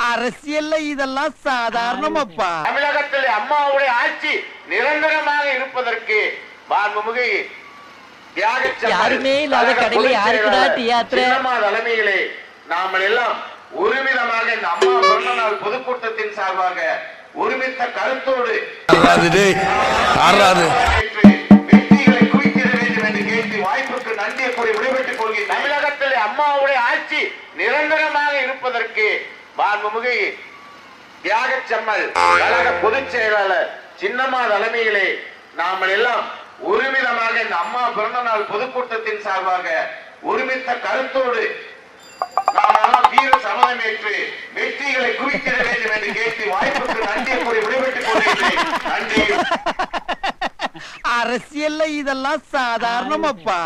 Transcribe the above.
அரசியல்ல இதெல்லாம் சாதாரணமாப்பா. தமிழகத்தில் அம்மாவுடைய ஆட்சி நிரந்தரமாக இருப்பதற்கு மாண்புமிகு யாருமே இல்லாத கடையில யாருக்குடா டீ ஆத்துற? தலைமையிலே நாம் எல்லாம் ஒருமிதமாக இந்த அம்மா பிறந்த நாள் பொதுக்கூட்டத்தின் சார்பாக ஒருமித்த கருத்தோடு வெற்றிகளை குவித்திட வேண்டும் என்று கேட்டு வாய்ப்புக்கு நன்றியை கூறி விடைபெற்றுக் கொள்கிறேன். தமிழகத்தில் அம்மாவுடைய ஆட்சி நிரந்தரமாக இருப்பதற்கு மாண்புமிகு தியாகச்சம்மல் கழக பொதுச் செயலாளர் சின்னம்மா தலைமையிலே நாம் எல்லாம் ஒருமிதமாக இந்த அம்மா பிறந்த நாள் பொதுக்கூட்டத்தின் சார்பாக ஒருமித்த கருத்தோடு நாம் வீர சபதம் ஏற்று வெற்றிகளை குவித்திட வேண்டும் என்று கேட்டு வாய்ப்புக்கு நன்றியை கூறி விடைபெற்றுக் கொள்கிறேன். நன்றி. அரசியல்ல இதெல்லாம் சாதாரணமாப்பா.